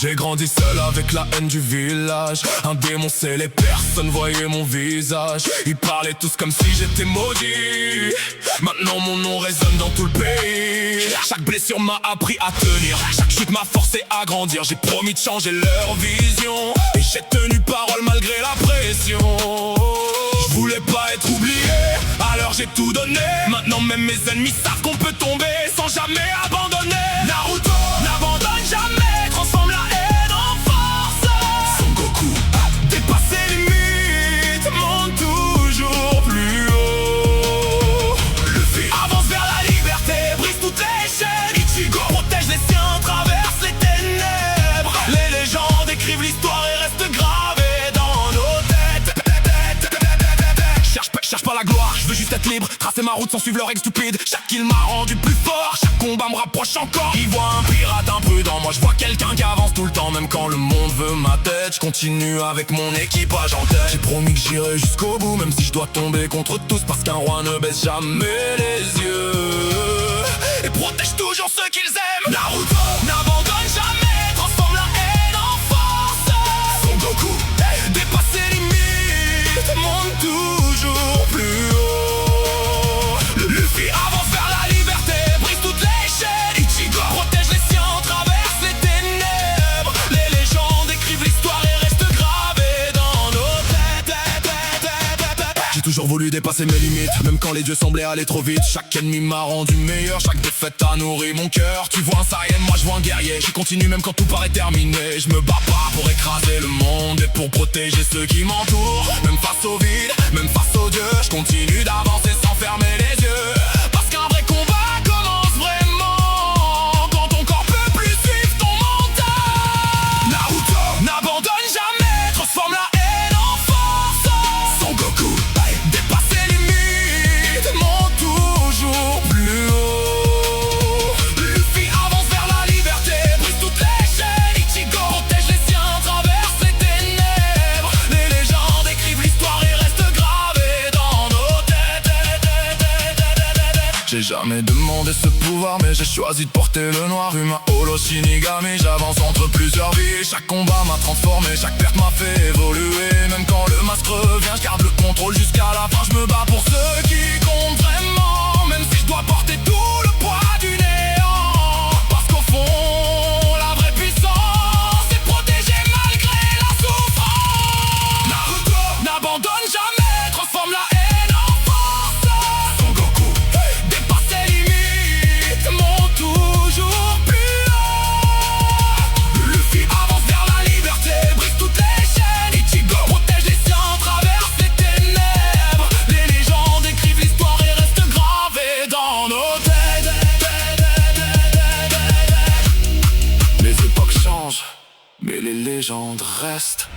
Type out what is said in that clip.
J'ai grandi seul avec la haine du village. Un démon scellé, personne voyait mon visage. Ils parlaient tous comme si j'étais maudit. Maintenant mon nom résonne dans tout le pays. Chaque blessure m'a appris à tenir. Chaque chute m'a forcé à grandir. J'ai promis de changer leur vision, et j'ai tenu parole malgré la pression. Je voulais pas être oublié, alors j'ai tout donné. Maintenant même mes ennemis savent qu'on peut tomber sans jamais abandonner. Naruto n'abandonne jamais, transforme la haine en force. Son Goku a dépassé les limites, monte toujours plus haut. Luffy avance vers la liberté, brise toutes les chaînes. Ichigo protège les siens, traverse les ténèbres. Les légendes écrivent l'histoire et restent gravées dans nos têtes. Cherche pas la gloire, je veux juste être libre. Tracer ma route sans suivre leur règles stupides. Chaque kill m'a rendu plus fort, chaque combat me rapproche encore. Ils voient un pirate imprudent, moi je vois quelqu'un qui avance tout le temps. Même quand le monde veut ma tête, je continue avec mon équipage en tête. J'ai promis que j'irai jusqu'au bout, même si je dois tomber contre tous. Parce qu'un roi ne baisse jamais les yeux et protège toujours ceux qu'ils aiment. Naruto n'abandonne jamais, transforme la haine en force. Son Goku dépasse ses limites, monte toujours plus haut. Luffy avance vers la liberté, brise toutes les chaînes. Ichigo protège les siens, traverse les ténèbres. Les légendes écrivent l'histoire et restent gravées dans nos têtes. J'ai toujours voulu dépasser mes limites, même quand les dieux semblaient aller trop vite. Chaque ennemi m'a rendu meilleur, chaque défaite a nourri mon cœur. Tu vois un Saiyan, moi je vois un guerrier. Je continue même quand tout paraît terminé. Je me bats pas pour écraser le monde et pour protéger ceux qui m'entourent. Même face au vide, même face aux dieux, je continue d'avancer sans fermer les yeux. Parce qu'un vrai combat commence vraiment quand ton corps peut plus suivre ton mental. Naruto n'abandonne jamais, transforme la haine en force. Son Goku dépasse ses limites, monte toujours plus haut. Luffy avance vers la liberté, brise toutes les chaînes. Ichigo protège les siens, traverse les ténèbres. Les légendes écrivent l'histoire et restent gravées dans nos têtes. J'ai jamais demandé ce pouvoir, mais j'ai choisi de porter le noir. Humain, holo, Shinigami, j'avance entre plusieurs vies. Chaque combat m'a transformé, chaque perte m'a fait évoluer. Même quand le masque revient, je garde le contrôle jusqu'à la fin. Je me bats pour ceux qui comptent vraiment, même si je dois porter tout le poids du néant. Parce qu'au fond, la vraie puissance, c'est protéger malgré la souffrance. Naruto n'abandonne jamais, transforme la haine en force. Son Goku dépasse ses limites, monte toujours plus haut. Luffy avance vers la liberté, brise toutes les chaînes. Ichigo protège les siens, traverse les ténèbres. Les légendes écrivent l'histoire et restent gravées dans nos têtes. Les époques changent, mais les légendes restent.